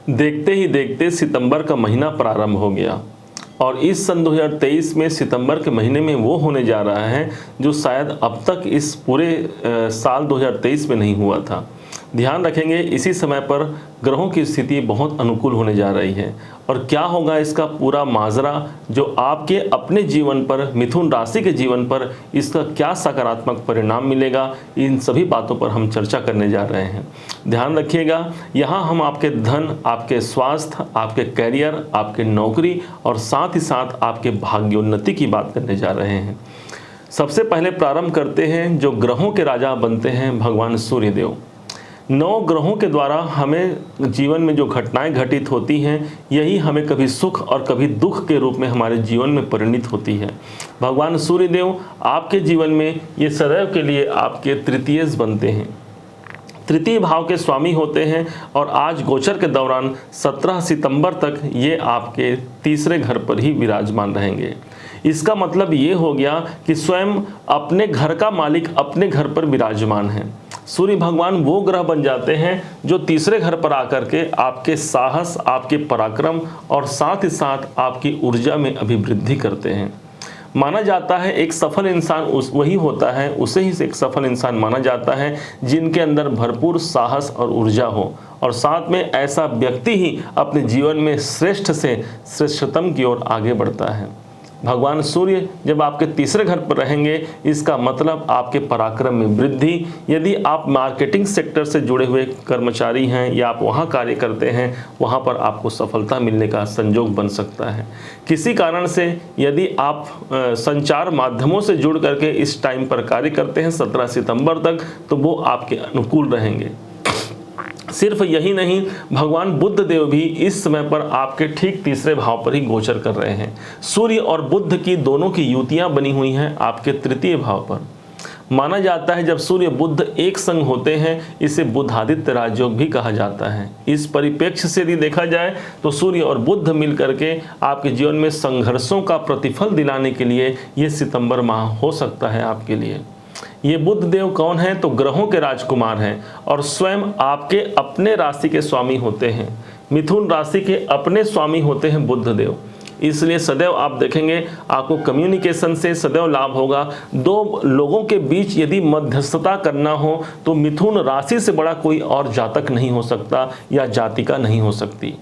देखते ही देखते सितंबर का महीना प्रारंभ हो गया और इस सन 2023 में सितंबर के महीने में वो होने जा रहा है जो शायद अब तक इस पूरे साल 2023 में नहीं हुआ था। ध्यान रखेंगे, इसी समय पर ग्रहों की स्थिति बहुत अनुकूल होने जा रही है और क्या होगा इसका पूरा माजरा, जो आपके अपने जीवन पर, मिथुन राशि के जीवन पर इसका क्या सकारात्मक परिणाम मिलेगा, इन सभी बातों पर हम चर्चा करने जा रहे हैं। ध्यान रखिएगा, यहाँ हम आपके धन, आपके स्वास्थ्य, आपके करियर, आपके नौकरी और साथ ही साथ आपके भाग्योन्नति की बात करने जा रहे हैं। सबसे पहले प्रारंभ करते हैं, जो ग्रहों के राजा बनते हैं भगवान सूर्यदेव। 9 ग्रहों के द्वारा हमें जीवन में जो घटनाएं घटित होती हैं, यही हमें कभी सुख और कभी दुख के रूप में हमारे जीवन में परिणित होती है। भगवान सूर्यदेव आपके जीवन में ये सदैव के लिए आपके तृतीयज बनते हैं, तृतीय भाव के स्वामी होते हैं और आज गोचर के दौरान 17 सितंबर तक ये आपके तीसरे घर पर ही विराजमान रहेंगे। इसका मतलब ये हो गया कि स्वयं अपने घर का मालिक अपने घर पर विराजमान है। सूर्य भगवान वो ग्रह बन जाते हैं जो तीसरे घर पर आकर के आपके साहस, आपके पराक्रम और साथ ही साथ आपकी ऊर्जा में अभिवृद्धि करते हैं। माना जाता है एक सफल इंसान वही होता है, उसे ही एक सफल इंसान माना जाता है जिनके अंदर भरपूर साहस और ऊर्जा हो, और साथ में ऐसा व्यक्ति ही अपने जीवन में श्रेष्ठ से श्रेष्ठतम की ओर आगे बढ़ता है। भगवान सूर्य जब आपके तीसरे घर पर रहेंगे, इसका मतलब आपके पराक्रम में वृद्धि। यदि आप मार्केटिंग सेक्टर से जुड़े हुए कर्मचारी हैं या आप वहाँ कार्य करते हैं, वहाँ पर आपको सफलता मिलने का संयोग बन सकता है। किसी कारण से यदि आप संचार माध्यमों से जुड़ करके इस टाइम पर कार्य करते हैं 17 सितंबर तक, तो वो आपके अनुकूल रहेंगे। सिर्फ यही नहीं, भगवान बुद्ध देव भी इस समय पर आपके ठीक तीसरे भाव पर ही गोचर कर रहे हैं। सूर्य और बुद्ध की दोनों की युतियां बनी हुई हैं आपके तृतीय भाव पर। माना जाता है जब सूर्य बुद्ध एक संग होते हैं, इसे बुद्धादित्य राजयोग भी कहा जाता है। इस परिप्रेक्ष्य से यदि देखा जाए तो सूर्य और बुद्ध मिलकर के आपके जीवन में संघर्षों का प्रतिफल दिलाने के लिए ये सितंबर माह हो सकता है आपके लिए। ये बुद्ध देव कौन है? तो ग्रहों के राजकुमार हैं और स्वयं आपके अपने राशि के स्वामी होते हैं। मिथुन राशि के अपने स्वामी होते हैं बुद्ध देव। इसलिए सदैव आप देखेंगे आपको कम्युनिकेशन से सदैव लाभ होगा। दो लोगों के बीच यदि मध्यस्थता करना हो तो मिथुन राशि से बड़ा कोई और जातक नहीं हो सकता या जातिका नहीं हो सकती।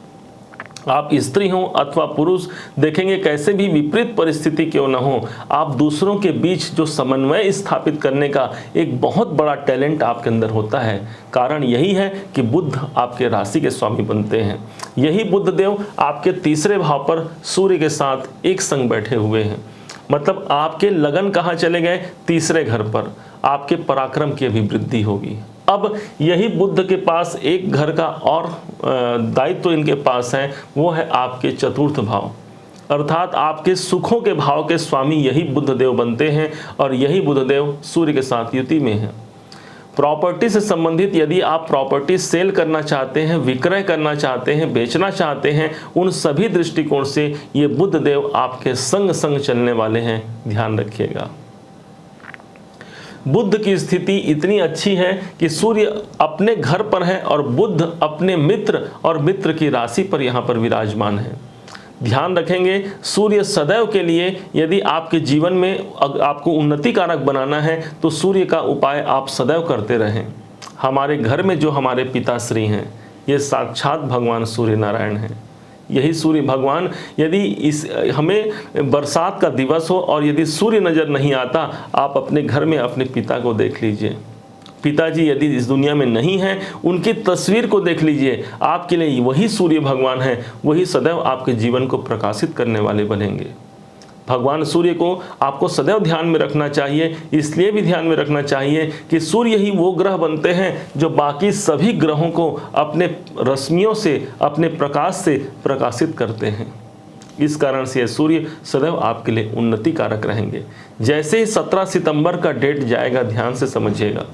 आप स्त्री हो अथवा पुरुष, देखेंगे कैसे भी विपरीत परिस्थिति क्यों न हो, आप दूसरों के बीच जो समन्वय स्थापित करने का एक बहुत बड़ा टैलेंट आपके अंदर होता है। कारण यही है कि बुद्ध आपके राशि के स्वामी बनते हैं। यही बुद्ध देव आपके तीसरे भाव पर सूर्य के साथ एक संग बैठे हुए हैं। मतलब आपके लगन कहाँ चले गए? तीसरे घर पर। आपके पराक्रम की अभिवृद्धि होगी। अब यही बुद्ध के पास एक घर का और दायित्व तो इनके पास है, वो है आपके चतुर्थ भाव, अर्थात आपके सुखों के भाव के स्वामी यही बुद्ध देव बनते हैं और यही बुद्ध देव सूर्य के साथ युति में है। प्रॉपर्टी से संबंधित यदि आप प्रॉपर्टी सेल करना चाहते हैं, विक्रय करना चाहते हैं, बेचना चाहते हैं, उन सभी दृष्टिकोण से ये बुद्ध देव आपके संग संग चलने वाले हैं। ध्यान रखिएगा, बुद्ध की स्थिति इतनी अच्छी है कि सूर्य अपने घर पर है और बुद्ध अपने मित्र और मित्र की राशि पर यहाँ पर विराजमान है। ध्यान रखेंगे, सूर्य सदैव के लिए यदि आपके जीवन में आपको उन्नति कारक बनाना है तो सूर्य का उपाय आप सदैव करते रहें। हमारे घर में जो हमारे पिताश्री हैं, ये साक्षात भगवान सूर्य नारायण हैं। यही सूर्य भगवान, यदि हमें बरसात का दिवस हो और यदि सूर्य नज़र नहीं आता, आप अपने घर में अपने पिता को देख लीजिए। पिताजी यदि इस दुनिया में नहीं हैं, उनकी तस्वीर को देख लीजिए। आपके लिए वही सूर्य भगवान है, वही सदैव आपके जीवन को प्रकाशित करने वाले बनेंगे। भगवान सूर्य को आपको सदैव ध्यान में रखना चाहिए। इसलिए भी ध्यान में रखना चाहिए कि सूर्य ही वो ग्रह बनते हैं जो बाकी सभी ग्रहों को अपने रश्मियों से, अपने प्रकाश से प्रकाशित करते हैं। इस कारण से सूर्य सदैव आपके लिए उन्नति कारक रहेंगे। जैसे ही 17 सितंबर का डेट जाएगा, ध्यान से समझिएगा,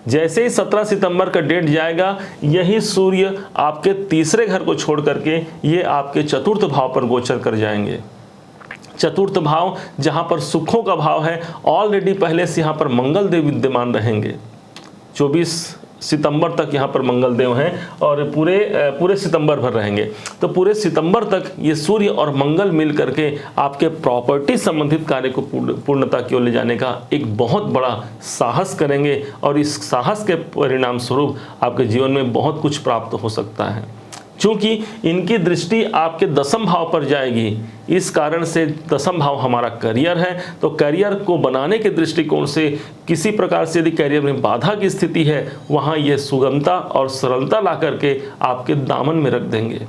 जैसे ही 17 सितंबर का डेट जाएगा, यही सूर्य आपके तीसरे घर को छोड़ करके ये आपके चतुर्थ भाव पर गोचर कर जाएंगे। चतुर्थ भाव जहां पर सुखों का भाव है, ऑलरेडी पहले से यहां पर मंगल देव विद्यमान रहेंगे। 24 सितंबर तक यहाँ पर मंगल देव हैं और पूरे सितंबर भर रहेंगे। तो पूरे सितंबर तक ये सूर्य और मंगल मिल करके आपके प्रॉपर्टी संबंधित कार्य को पूर्णता की ओर ले जाने का एक बहुत बड़ा साहस करेंगे और इस साहस के परिणाम स्वरूप आपके जीवन में बहुत कुछ प्राप्त हो सकता है। क्योंकि इनकी दृष्टि आपके दसम भाव पर जाएगी, इस कारण से दसम भाव हमारा करियर है। तो करियर को बनाने के दृष्टिकोण से किसी प्रकार से यदि करियर में बाधा की स्थिति है, वहाँ ये सुगमता और सरलता ला करके आपके दामन में रख देंगे।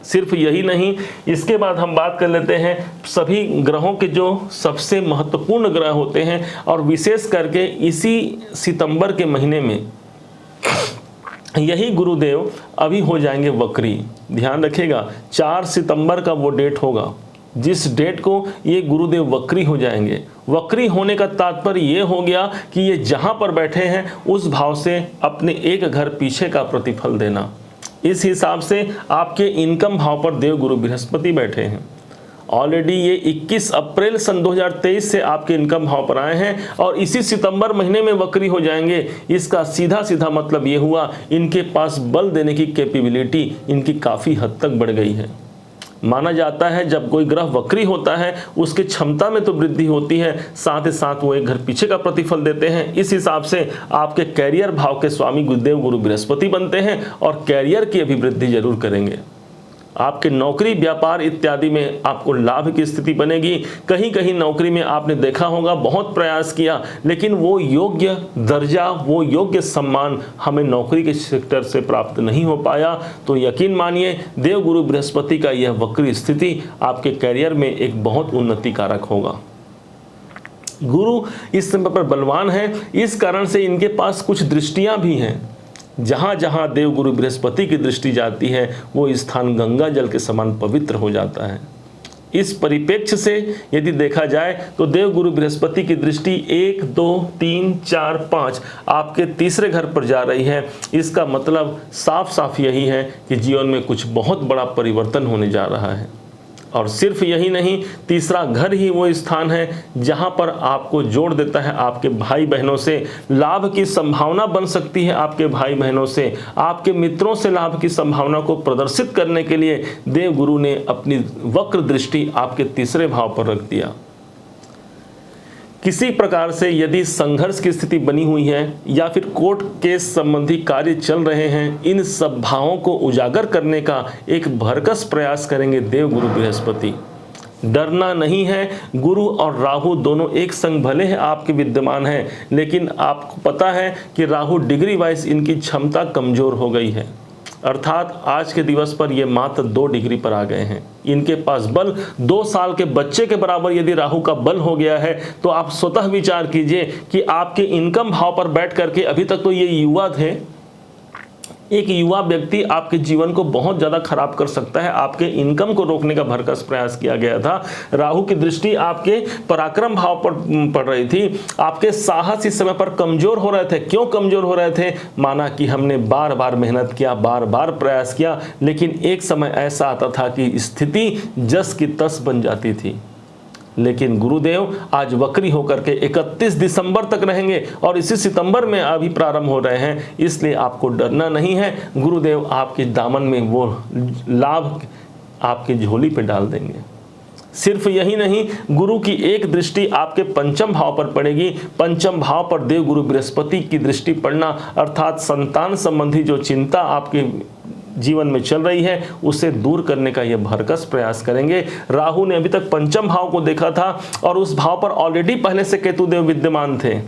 सिर्फ यही नहीं, इसके बाद हम बात कर लेते हैं सभी ग्रहों के जो सबसे महत्वपूर्ण ग्रह होते हैं, और विशेष करके इसी सितंबर के महीने में यही गुरुदेव अभी हो जाएंगे वक्री। ध्यान रखिएगा, 4 सितंबर का वो डेट होगा जिस डेट को ये गुरुदेव वक्री हो जाएंगे। वक्री होने का तात्पर्य ये हो गया कि ये जहाँ पर बैठे हैं उस भाव से अपने एक घर पीछे का प्रतिफल देना। इस हिसाब से आपके इनकम भाव पर देव गुरु बृहस्पति बैठे हैं। ऑलरेडी ये 21 अप्रैल सन 2023 से आपके इनकम भाव पर आए हैं और इसी सितंबर महीने में वक्री हो जाएंगे। इसका सीधा सीधा मतलब ये हुआ, इनके पास बल देने की कैपेबिलिटी इनकी काफ़ी हद तक बढ़ गई है। माना जाता है जब कोई ग्रह वक्री होता है उसकी क्षमता में तो वृद्धि होती है, साथ ही साथ वो एक घर पीछे का प्रतिफल देते हैं। इस हिसाब से आपके कैरियर भाव के स्वामी गुरुदेव गुरु बृहस्पति बनते हैं और कैरियर की अभिवृद्धि जरूर करेंगे। आपके नौकरी व्यापार इत्यादि में आपको लाभ की स्थिति बनेगी। कहीं कहीं नौकरी में आपने देखा होगा बहुत प्रयास किया, लेकिन वो योग्य दर्जा, वो योग्य सम्मान हमें नौकरी के सेक्टर से प्राप्त नहीं हो पाया। तो यकीन मानिए देव गुरु बृहस्पति का यह वक्री स्थिति आपके करियर में एक बहुत उन्नति कारक होगा। गुरु इस समय पर बलवान है, इस कारण से इनके पास कुछ दृष्टियां भी हैं। जहाँ जहाँ देव गुरु बृहस्पति की दृष्टि जाती है वो स्थान गंगा जल के समान पवित्र हो जाता है। इस परिप्रेक्ष्य से यदि देखा जाए तो देव गुरु बृहस्पति की दृष्टि 1, 2, 3, 4, 5 आपके तीसरे घर पर जा रही है। इसका मतलब साफ साफ यही है कि जीवन में कुछ बहुत बड़ा परिवर्तन होने जा रहा है। और सिर्फ यही नहीं, तीसरा घर ही वो स्थान है जहां पर आपको जोड़ देता है आपके भाई बहनों से। लाभ की संभावना बन सकती है आपके भाई बहनों से, आपके मित्रों से लाभ की संभावना को प्रदर्शित करने के लिए देव गुरु ने अपनी वक्र दृष्टि आपके तीसरे भाव पर रख दिया। किसी प्रकार से यदि संघर्ष की स्थिति बनी हुई है या फिर कोर्ट केस संबंधी कार्य चल रहे हैं, इन सब भावों को उजागर करने का एक भरकस प्रयास करेंगे देव गुरु बृहस्पति। डरना नहीं है, गुरु और राहु दोनों एक संग भले हैं आपके विद्यमान हैं, लेकिन आपको पता है कि राहु डिग्री वाइज इनकी क्षमता कमजोर हो गई है। अर्थात आज के दिवस पर ये मात्र 2 डिग्री पर आ गए हैं। इनके पास बल 2 साल के बच्चे के बराबर यदि राहु का बल हो गया है तो आप स्वतः विचार कीजिए कि आपके इनकम भाव पर बैठ करके, अभी तक तो ये युवा थे, एक युवा व्यक्ति आपके जीवन को बहुत ज़्यादा खराब कर सकता है। आपके इनकम को रोकने का भरकस प्रयास किया गया था। राहु की दृष्टि आपके पराक्रम भाव पर पड़ रही थी। आपके साहस इस समय पर कमजोर हो रहे थे। क्यों कमजोर हो रहे थे? माना कि हमने बार बार मेहनत किया, बार बार प्रयास किया, लेकिन एक समय ऐसा आता था कि स्थिति जस की तस बन जाती थी। लेकिन गुरुदेव आज वक्री होकर के 31 दिसंबर तक रहेंगे और इसी सितंबर में अभी प्रारंभ हो रहे हैं, इसलिए आपको डरना नहीं है। गुरुदेव आपके दामन में वो लाभ आपकी झोली पे डाल देंगे। सिर्फ यही नहीं, गुरु की एक दृष्टि आपके पंचम भाव पर पड़ेगी। पंचम भाव पर देव गुरु बृहस्पति की दृष्टि पड़ना अर्थात संतान संबंधी जो चिंता आपके जीवन में चल रही है उसे दूर करने का यह भरकस प्रयास करेंगे। राहु ने अभी तक पंचम भाव को देखा था और उस भाव पर ऑलरेडी पहले से केतुदेव विद्यमान थे।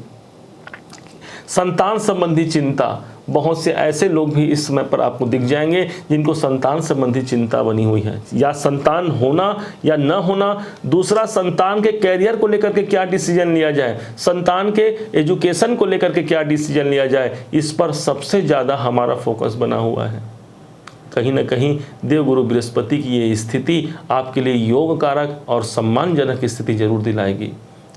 संतान संबंधी चिंता, बहुत से ऐसे लोग भी इस समय पर आपको दिख जाएंगे जिनको संतान संबंधी चिंता बनी हुई है, या संतान होना या न होना। दूसरा, संतान के कैरियर को लेकर के क्या डिसीजन लिया जाए, संतान के एजुकेशन को लेकर के क्या डिसीजन लिया जाए, इस पर सबसे ज़्यादा हमारा फोकस बना हुआ है। कहीं ना कहीं देव गुरु बृहस्पति की ये स्थिति आपके लिए योग कारक और सम्मानजनक स्थिति जरूर दिलाएगी।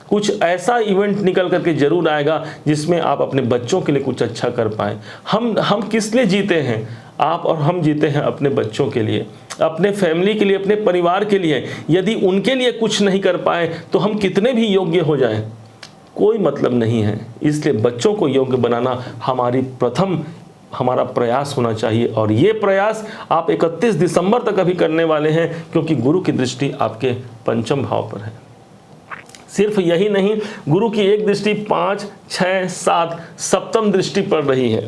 कुछ ऐसा इवेंट निकल करके जरूर आएगा जिसमें आप अपने बच्चों के लिए कुछ अच्छा कर पाएँ। हम किस लिए जीते हैं? आप और हम जीते हैं अपने बच्चों के लिए, अपने फैमिली के लिए, अपने परिवार के लिए। यदि उनके लिए कुछ नहीं कर पाए तो हम कितने भी योग्य हो जाएं, कोई मतलब नहीं है। इसलिए बच्चों को योग्य बनाना हमारा प्रयास होना चाहिए, और ये प्रयास आप 31 दिसंबर तक अभी करने वाले हैं, क्योंकि गुरु की दृष्टि आपके पंचम भाव पर है। सिर्फ यही नहीं, गुरु की एक दृष्टि 5, 6, 7 सप्तम दृष्टि पड़ रही है।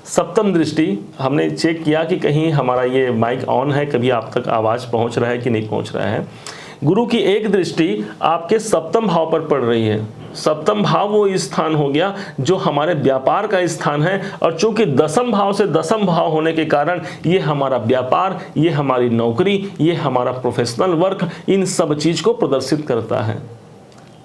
सप्तम दृष्टि हमने चेक किया कि कहीं हमारा ये माइक ऑन है, कभी आप तक आवाज़ पहुंच रहा है कि नहीं पहुंच रहा है। गुरु की एक दृष्टि आपके सप्तम भाव पर पड़ रही है। सप्तम भाव वो स्थान हो गया जो हमारे व्यापार का स्थान है, और चूंकि दसम भाव से दसम भाव होने के कारण ये हमारा व्यापार, ये हमारी नौकरी, ये हमारा प्रोफेशनल वर्क, इन सब चीज को प्रदर्शित करता है।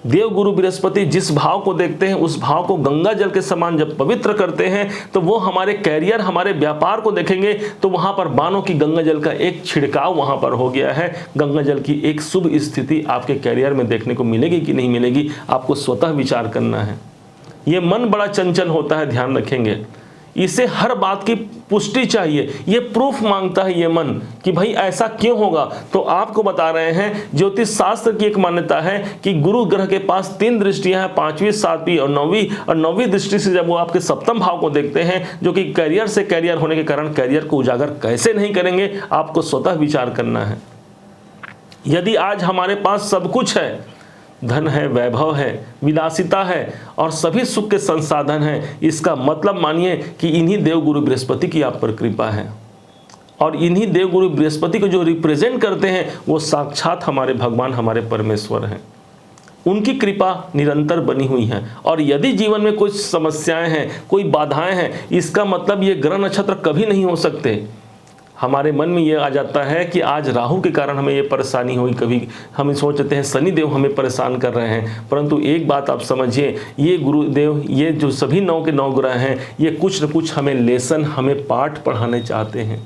देव गुरु बृहस्पति जिस भाव को देखते हैं, उस भाव को गंगा जल के समान जब पवित्र करते हैं, तो वो हमारे कैरियर, हमारे व्यापार को देखेंगे तो वहां पर मानो कि गंगा जल का एक छिड़काव वहां पर हो गया है। गंगा जल की एक शुभ स्थिति आपके कैरियर में देखने को मिलेगी कि नहीं मिलेगी, आपको स्वतः विचार करना है। ये मन बड़ा चंचल होता है, ध्यान रखेंगे। इसे हर बात की पुष्टि चाहिए, ये प्रूफ मांगता है ये मन कि भाई ऐसा क्यों होगा। तो आपको बता रहे हैं, ज्योतिष शास्त्र की एक मान्यता है कि गुरु ग्रह के पास 3 दृष्टियां हैं, 5वीं, 7वीं और 9वीं। और 9वीं दृष्टि से जब वो आपके सप्तम भाव को देखते हैं, जो कि कैरियर से कैरियर होने के कारण कैरियर को उजागर कैसे नहीं करेंगे, आपको स्वतः विचार करना है। यदि आज हमारे पास सब कुछ है, धन है, वैभव है, विलासिता है और सभी सुख के संसाधन हैं, इसका मतलब मानिए कि इन्हीं देवगुरु बृहस्पति की आप पर कृपा है। और इन्हीं देवगुरु बृहस्पति को जो रिप्रेजेंट करते हैं, वो साक्षात हमारे भगवान, हमारे परमेश्वर हैं। उनकी कृपा निरंतर बनी हुई है। और यदि जीवन में कुछ समस्याएं हैं, कोई बाधाएं हैं, इसका मतलब ये ग्रह नक्षत्र कभी नहीं हो सकते। हमारे मन में ये आ जाता है कि आज राहु के कारण हमें ये परेशानी हुई, कभी हम सोचते हैं शनिदेव हमें परेशान कर रहे हैं, परंतु एक बात आप समझिए, ये गुरुदेव, ये जो सभी 9 के 9 ग्रह हैं, ये कुछ न कुछ हमें लेसन, हमें पाठ पढ़ाने चाहते हैं।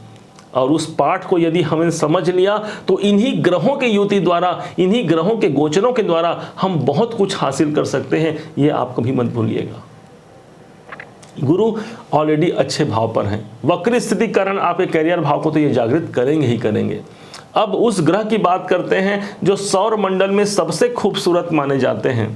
और उस पाठ को यदि हमें समझ लिया तो इन्हीं ग्रहों के युति द्वारा, इन्हीं ग्रहों के गोचरों के द्वारा हम बहुत कुछ हासिल कर सकते हैं। ये आप कभी मत भूलिएगा। गुरु ऑलरेडी अच्छे भाव पर हैं, वक्र स्थिति कारण आपके कैरियर भाव को तो ये जागृत करेंगे ही करेंगे। अब उस ग्रह की बात करते हैं जो सौर मंडल में सबसे खूबसूरत माने जाते हैं,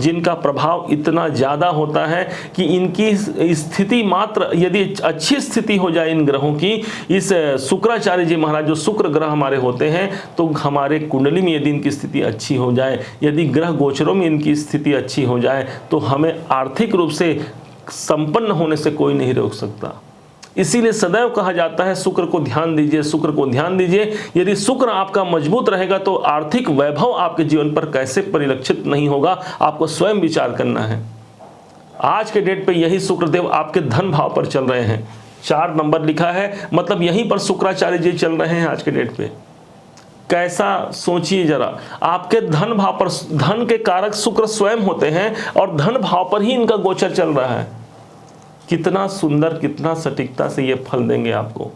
जिनका प्रभाव इतना ज़्यादा होता है कि इनकी स्थिति मात्र यदि अच्छी स्थिति हो जाए इन ग्रहों की, इस शुक्राचार्य जी महाराज जो शुक्र ग्रह हमारे होते हैं, तो हमारे कुंडली में यदि इनकी स्थिति अच्छी हो जाए, यदि ग्रह गोचरों में इनकी स्थिति अच्छी हो जाए, तो हमें आर्थिक रूप से संपन्न होने से कोई नहीं रोक सकता। इसीलिए सदैव कहा जाता है शुक्र को ध्यान दीजिए, शुक्र को ध्यान दीजिए। यदि शुक्र आपका मजबूत रहेगा तो आर्थिक वैभव आपके जीवन पर कैसे परिलक्षित नहीं होगा, आपको स्वयं विचार करना है। आज के डेट पे यही शुक्रदेव आपके धन भाव पर चल रहे हैं। 4 नंबर लिखा है, मतलब यहीं पर शुक्राचार्य जी चल रहे हैं आज के डेट पे। कैसा सोचिए जरा, आपके धन भाव पर, धन के कारक शुक्र स्वयं होते हैं और धन भाव पर ही इनका गोचर चल रहा है। कितना सुंदर, कितना सटीकता से ये फल देंगे आपको।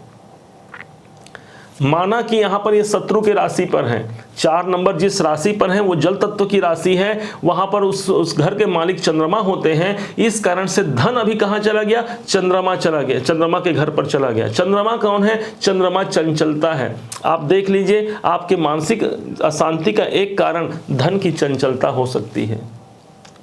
माना कि यहां पर ये शत्रु के राशि पर है, 4 नंबर जिस राशि पर है वो जल तत्व की राशि है, वहां पर उस घर के मालिक चंद्रमा होते हैं। इस कारण से धन अभी कहां चला गया, चंद्रमा चला गया, चंद्रमा के घर पर चला गया। चंद्रमा कौन है, चंद्रमा चंचलता है। आप देख लीजिए, आपके मानसिक अशांति का एक कारण धन की चंचलता हो सकती है।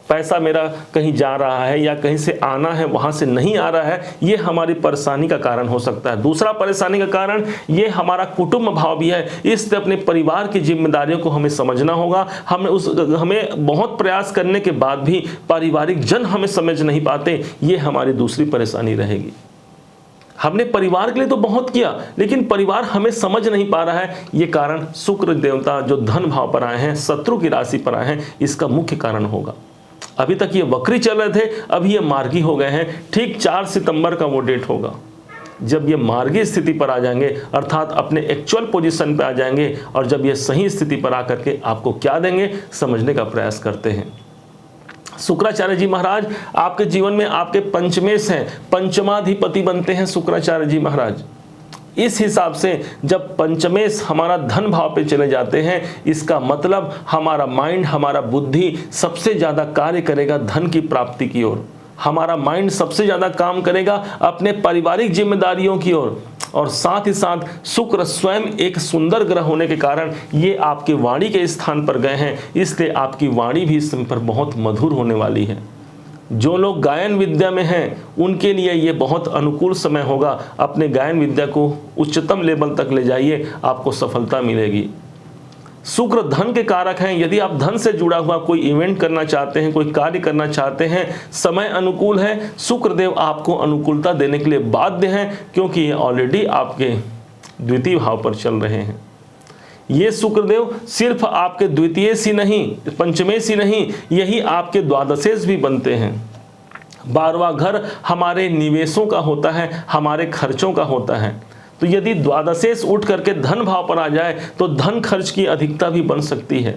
पैसा मेरा कहीं जा रहा है या कहीं से आना है, वहां से नहीं आ रहा है, ये हमारी परेशानी का कारण हो सकता है। दूसरा परेशानी का कारण ये हमारा कुटुंब भाव भी है। इससे अपने परिवार की जिम्मेदारियों को हमें समझना होगा। हमें बहुत प्रयास करने के बाद भी पारिवारिक जन हमें समझ नहीं पाते, ये हमारी दूसरी परेशानी रहेगी। हमने परिवार के लिए तो बहुत किया, लेकिन परिवार हमें समझ नहीं पा रहा है। ये कारण शुक्र देवता जो धन भाव पर आए हैं, शत्रु की राशि पर आए हैं, इसका मुख्य कारण होगा। अभी तक ये वक्री चल रहे थे, अभी ये मार्गी हो गए हैं। ठीक 4 सितंबर का वो डेट होगा जब ये मार्गी स्थिति पर आ जाएंगे, अर्थात अपने एक्चुअल पोजीशन पे आ जाएंगे। और जब ये सही स्थिति पर आकर के आपको क्या देंगे, समझने का प्रयास करते हैं। शुक्राचार्य जी महाराज आपके जीवन में आपके पंचमेश हैं, पंचमाधिपति बनते हैं शुक्राचार्य जी महाराज। इस हिसाब से जब पंचमेश हमारा धन भाव पे चले जाते हैं, इसका मतलब हमारा माइंड, हमारा बुद्धि सबसे ज़्यादा कार्य करेगा धन की प्राप्ति की ओर। हमारा माइंड सबसे ज़्यादा काम करेगा अपने पारिवारिक जिम्मेदारियों की ओर। और साथ ही साथ शुक्र स्वयं एक सुंदर ग्रह होने के कारण ये आपके वाणी के स्थान पर गए हैं, इसलिए आपकी वाणी भी इस समय पर बहुत मधुर होने वाली है। जो लोग गायन विद्या में हैं उनके लिए ये बहुत अनुकूल समय होगा। अपने गायन विद्या को उच्चतम लेवल तक ले जाइए, आपको सफलता मिलेगी। शुक्र धन के कारक हैं। यदि आप धन से जुड़ा हुआ कोई इवेंट करना चाहते हैं, कोई कार्य करना चाहते हैं, समय अनुकूल है। शुक्रदेव आपको अनुकूलता देने के लिए बाध्य हैं, क्योंकि ये ऑलरेडी आपके द्वितीय भाव पर चल रहे हैं। ये शुक्रदेव सिर्फ आपके द्वितीय सी नहीं, पंचमे सी नहीं, यही आपके द्वादशेश भी बनते हैं। 12वां घर हमारे निवेशों का होता है, हमारे खर्चों का होता है। तो यदि द्वादशेश उठ करके धन भाव पर आ जाए तो धन खर्च की अधिकता भी बन सकती है।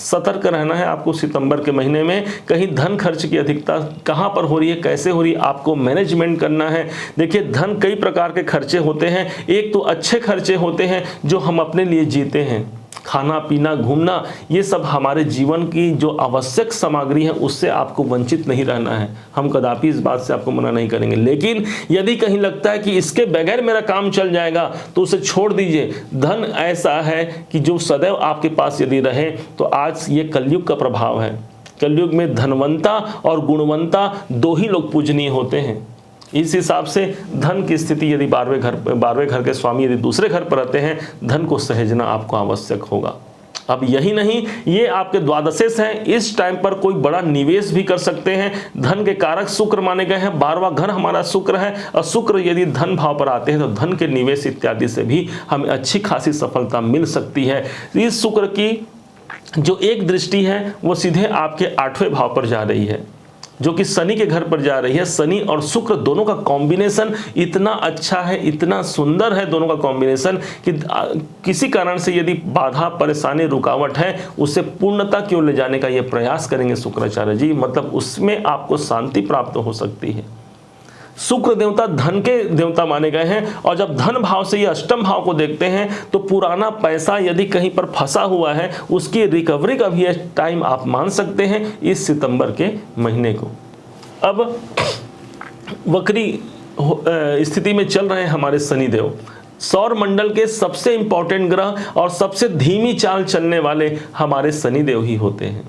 सतर्क रहना है आपको सितंबर के महीने में, कहीं धन खर्च की अधिकता कहाँ पर हो रही है, कैसे हो रही है, आपको मैनेजमेंट करना है। देखिए, धन कई प्रकार के खर्चे होते हैं। एक तो अच्छे खर्चे होते हैं जो हम अपने लिए जीते हैं, खाना पीना घूमना, ये सब हमारे जीवन की जो आवश्यक सामग्री है उससे आपको वंचित नहीं रहना है। हम कदापि इस बात से आपको मना नहीं करेंगे, लेकिन यदि कहीं लगता है कि इसके बगैर मेरा काम चल जाएगा तो उसे छोड़ दीजिए। धन ऐसा है कि जो सदैव आपके पास यदि रहे, तो आज ये कलयुग का प्रभाव है। कलयुग में धनवंता और गुणवंता दो ही लोग पूजनीय होते हैं। इस हिसाब से धन की स्थिति यदि 12वें घर के स्वामी यदि दूसरे घर पर रहते हैं, धन को सहेजना आपको आवश्यक होगा। अब यही नहीं, ये आपके द्वादशेश हैं, इस टाइम पर कोई बड़ा निवेश भी कर सकते हैं। धन के कारक शुक्र माने गए हैं, 12वां घर हमारा शुक्र है, और शुक्र यदि धन भाव पर आते हैं तो धन के निवेश इत्यादि से भी हमें अच्छी खासी सफलता मिल सकती है। इस शुक्र की जो एक दृष्टि है वो सीधे आपके 8वें भाव पर जा रही है, जो कि शनि के घर पर जा रही है। शनि और शुक्र दोनों का कॉम्बिनेशन इतना अच्छा है, इतना सुंदर है दोनों का कॉम्बिनेशन, कि किसी कारण से यदि बाधा परेशानी रुकावट है, उसे पूर्णता की ओर ले जाने का ये प्रयास करेंगे शुक्राचार्य जी, मतलब उसमें आपको शांति प्राप्त हो सकती है। शुक्र देवता धन के देवता माने गए हैं, और जब धन भाव से ये अष्टम भाव को देखते हैं तो पुराना पैसा यदि कहीं पर फंसा हुआ है उसकी रिकवरी का भी टाइम आप मान सकते हैं इस सितंबर के महीने को। अब वक्री स्थिति में चल रहे हैं हमारे शनिदेव, सौर मंडल के सबसे इंपॉर्टेंट ग्रह और सबसे धीमी चाल चलने वाले हमारे शनिदेव ही होते हैं।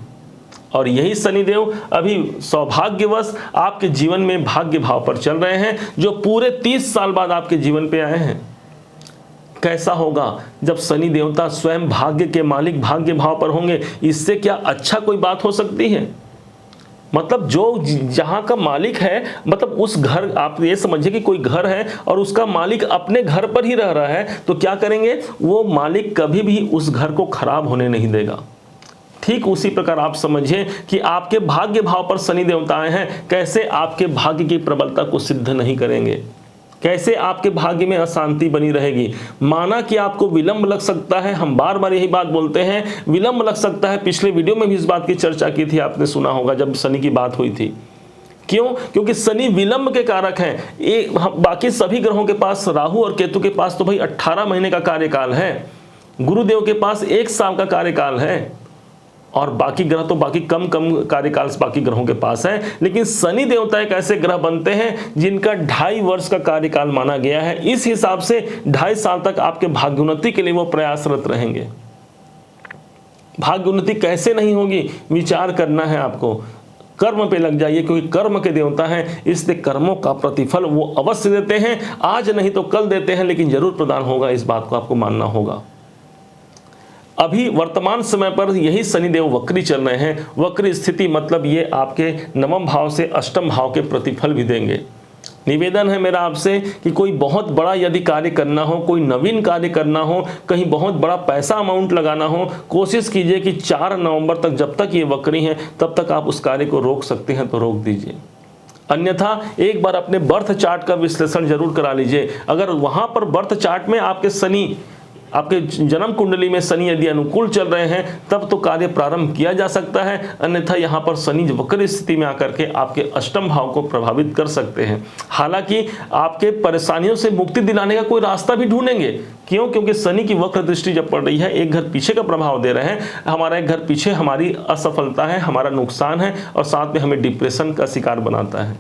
और यही शनिदेव अभी सौभाग्यवश आपके जीवन में भाग्य भाव पर चल रहे हैं, जो पूरे 30 साल बाद आपके जीवन पे आए हैं। कैसा होगा जब शनि देवता स्वयं भाग्य के मालिक भाग्य भाव पर होंगे, इससे क्या अच्छा कोई बात हो सकती है। मतलब जो जहां का मालिक है, मतलब उस घर, आप ये समझिए कि कोई घर है और उसका मालिक अपने घर पर ही रह रहा है, तो क्या करेंगे, वो मालिक कभी भी उस घर को खराब होने नहीं देगा। ठीक उसी प्रकार आप समझिए कि आपके भाग्य भाव पर शनि देवता आए हैं, कैसे आपके भाग्य की प्रबलता को सिद्ध नहीं करेंगे, कैसे आपके भाग्य में अशांति बनी रहेगी। माना कि आपको विलंब लग सकता है, हम बार बार यही बात बोलते हैं, विलंब लग सकता है। पिछले वीडियो में भी इस बात की चर्चा की थी, आपने सुना होगा जब शनि की बात हुई थी। क्यों? क्योंकि शनि विलंब के कारक हैं। बाकी सभी ग्रहों के पास, राहु और केतु के पास तो भाई 18 महीने का कार्यकाल है, गुरुदेव के पास 1 साल का कार्यकाल है, और बाकी ग्रह तो बाकी कम कार्यकाल बाकी ग्रहों के पास है। लेकिन शनि देवता एक ऐसे ग्रह बनते हैं जिनका 2.5 वर्ष का कार्यकाल माना गया है। इस हिसाब से 2.5 साल तक आपके भाग्योन्नति के लिए वो प्रयासरत रहेंगे। भाग्योन्नति कैसे नहीं होगी, विचार करना है आपको। कर्म पे लग जाइए, क्योंकि कर्म के देवता हैं, इसलिए कर्मों का प्रतिफल वो अवश्य देते हैं। आज नहीं तो कल देते हैं, लेकिन जरूर प्रदान होगा, इस बात को आपको मानना होगा। अभी वर्तमान समय पर यही शनिदेव वक्री चल रहे हैं। वक्री स्थिति मतलब ये आपके 9वें भाव से अष्टम भाव के प्रतिफल भी देंगे। निवेदन है मेरा आपसे कि कोई बहुत बड़ा यदि कार्य करना हो, कोई नवीन कार्य करना हो, कहीं बहुत बड़ा पैसा अमाउंट लगाना हो, कोशिश कीजिए कि 4 नवंबर तक, जब तक ये वक्री हैं तब तक आप उस कार्य को रोक सकते हैं तो रोक दीजिए। अन्यथा एक बार अपने बर्थ चार्ट का विश्लेषण जरूर करा लीजिए। अगर वहां पर बर्थ चार्ट में आपके शनि, आपके जन्म कुंडली में शनि यदि अनुकूल चल रहे हैं, तब तो कार्य प्रारंभ किया जा सकता है। अन्यथा यहाँ पर शनि वक्र स्थिति में आकर के आपके अष्टम भाव को प्रभावित कर सकते हैं। हालांकि आपके परेशानियों से मुक्ति दिलाने का कोई रास्ता भी ढूंढेंगे। क्यों? क्योंकि शनि की वक्र दृष्टि जब पड़ रही है, एक घर पीछे का प्रभाव दे रहे हैं। हमारा एक घर पीछे हमारी असफलता है, हमारा नुकसान है, और साथ में हमें डिप्रेशन का शिकार बनाता है।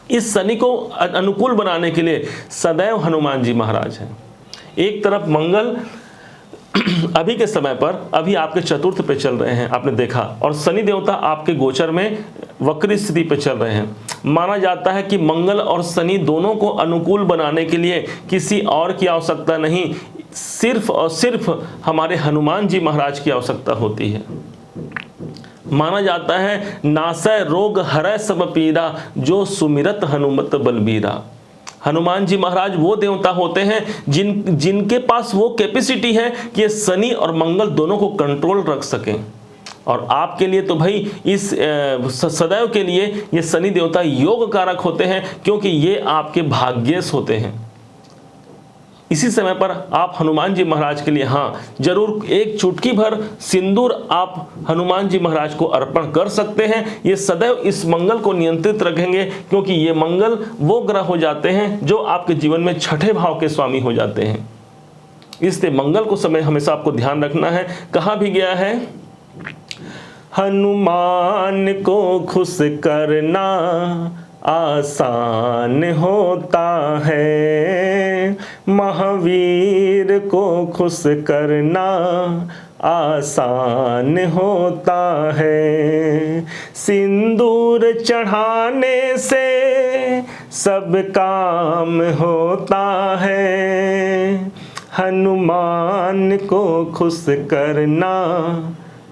इस शनि को अनुकूल बनाने के लिए सदैव हनुमान जी महाराज हैं। एक तरफ मंगल अभी के समय पर अभी आपके चतुर्थ पे चल रहे हैं, आपने देखा, और शनि देवता आपके गोचर में वक्री स्थिति पे चल रहे हैं। माना जाता है कि मंगल और शनि दोनों को अनुकूल बनाने के लिए किसी और की आवश्यकता नहीं, सिर्फ और सिर्फ हमारे हनुमान जी महाराज की आवश्यकता होती है। माना जाता है नासै रोग हरै सब पीरा, जो सुमिरत हनुमत बलबीरा। हनुमान जी महाराज वो देवता होते हैं जिनके पास वो कैपेसिटी है कि ये शनि और मंगल दोनों को कंट्रोल रख सकें। और आपके लिए तो भाई इस सदैव के लिए ये शनि देवता योग कारक होते हैं, क्योंकि ये आपके भाग्येश होते हैं। इसी समय पर आप हनुमान जी महाराज के लिए हाँ जरूर एक चुटकी भर सिंदूर आप हनुमान जी महाराज को अर्पण कर सकते हैं। ये सदैव इस मंगल को नियंत्रित रखेंगे, क्योंकि ये मंगल वो ग्रह हो जाते हैं जो आपके जीवन में छठे भाव के स्वामी हो जाते हैं। इसलिए मंगल को समय हमेशा आपको ध्यान रखना है। कहा भी गया है, हनुमान को खुश करना आसान होता है, महावीर को खुश करना आसान होता है। सिंदूर चढ़ाने से सब काम होता है, हनुमान को खुश करना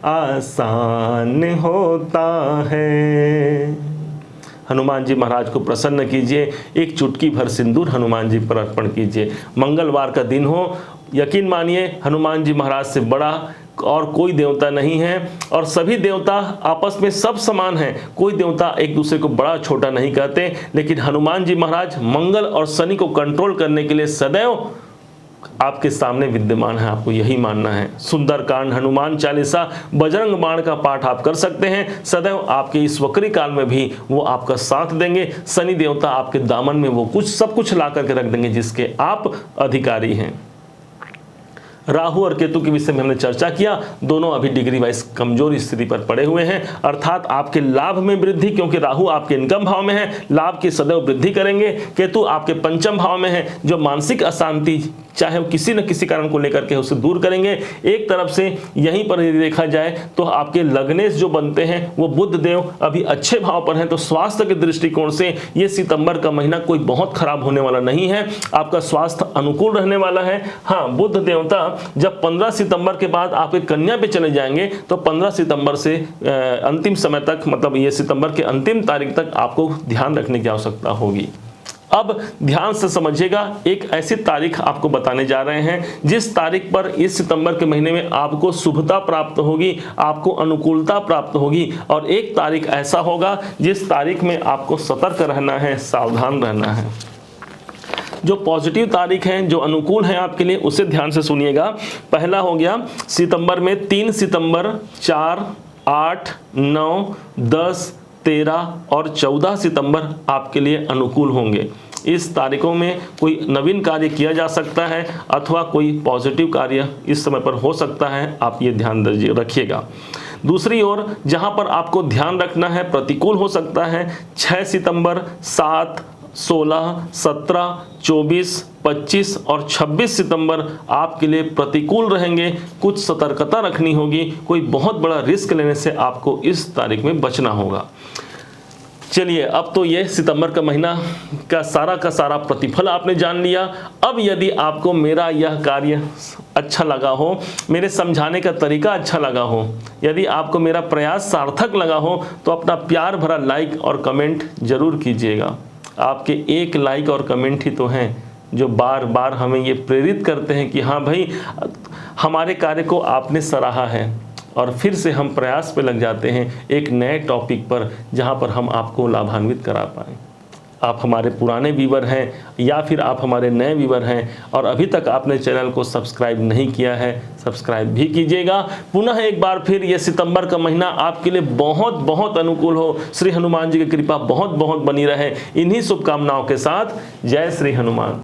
आसान होता है। हनुमान जी महाराज को प्रसन्न कीजिए, एक चुटकी भर सिंदूर हनुमान जी पर अर्पण कीजिए। मंगलवार का दिन हो, यकीन मानिए हनुमान जी महाराज से बड़ा और कोई देवता नहीं है, और सभी देवता आपस में सब समान हैं। कोई देवता एक दूसरे को बड़ा छोटा नहीं कहते, लेकिन हनुमान जी महाराज मंगल और शनि को कंट्रोल करने के लिए सदैव आपके सामने विद्यमान है। आपको यही मानना है। सुंदरकांड, हनुमान चालीसा, बजरंग बाण का पाठ आप कर सकते हैं। सदैव आपके इस वक्री काल में भी वो आपका साथ देंगे। शनि देवता आपके दामन में वो कुछ सब कुछ ला करके रख देंगे जिसके आप अधिकारी हैं। राहु और केतु के विषय में हमने चर्चा किया। दोनों अभी डिग्री वाइज कमजोर स्थिति पर पड़े हुए हैं, अर्थात आपके लाभ में वृद्धि, क्योंकि राहु आपके इनकम भाव में है, लाभ की सदैव वृद्धि करेंगे। केतु आपके पंचम भाव में है, जो मानसिक अशांति चाहे वो किसी न किसी कारण को लेकर के उसे दूर करेंगे। एक तरफ से यहीं पर यदि देखा जाए तो आपके लग्नेश जो बनते हैं वो बुध देव अभी अच्छे भाव पर हैं, तो स्वास्थ्य के दृष्टिकोण से ये सितंबर का महीना कोई बहुत खराब होने वाला नहीं है। आपका स्वास्थ्य अनुकूल रहने वाला है। हाँ, बुध देवता जब 15 सितंबर के बाद आपके कन्या पे चले जाएंगे तो 15 सितंबर से अंतिम समय तक, मतलब ये सितंबर के अंतिम तारीख तक आपको ध्यान रखने की आवश्यकता होगी। अब ध्यान से समझिएगा, एक ऐसी तारीख आपको बताने जा रहे हैं जिस तारीख पर इस सितंबर के महीने में आपको शुभता प्राप्त होगी, आपको अनुकूलता प्राप्त होगी, और एक तारीख ऐसा होगा जिस तारीख में आपको सतर्क रहना है, सावधान रहना है। जो पॉजिटिव तारीख हैं, जो अनुकूल हैं आपके लिए, उसे ध्यान से सुनिएगा। पहला हो गया सितंबर में 3 सितंबर, 4, 8, 9, 10, 13 और 14 सितंबर आपके लिए अनुकूल होंगे। इस तारीखों में कोई नवीन कार्य किया जा सकता है अथवा कोई पॉजिटिव कार्य इस समय पर हो सकता है, आप ये ध्यान रखिएगा। दूसरी ओर जहां पर आपको ध्यान रखना है प्रतिकूल हो सकता है, 6 सितंबर, 7, 16, 17, 24, 25 और 26 सितंबर आपके लिए प्रतिकूल रहेंगे। कुछ सतर्कता रखनी होगी, कोई बहुत बड़ा रिस्क लेने से आपको इस तारीख में बचना होगा। चलिए, अब तो ये सितंबर का महीना का सारा प्रतिफल आपने जान लिया। अब यदि आपको मेरा यह कार्य अच्छा लगा हो, मेरे समझाने का तरीका अच्छा लगा हो, यदि आपको मेरा प्रयास सार्थक लगा हो, तो अपना प्यार भरा लाइक और कमेंट जरूर कीजिएगा। आपके एक लाइक और कमेंट ही तो हैं जो बार बार हमें ये प्रेरित करते हैं कि हाँ भाई, हमारे कार्य को आपने सराहा है, और फिर से हम प्रयास पे लग जाते हैं एक नए टॉपिक पर जहाँ पर हम आपको लाभान्वित करा पाएँ। आप हमारे पुराने व्यूअर हैं या फिर आप हमारे नए व्यूअर हैं और अभी तक आपने चैनल को सब्सक्राइब नहीं किया है, सब्सक्राइब भी कीजिएगा। पुनः एक बार फिर ये सितंबर का महीना आपके लिए बहुत बहुत अनुकूल हो। श्री हनुमान जी की कृपा बहुत बहुत बनी रहे। इन्हीं शुभकामनाओं के साथ जय श्री हनुमान।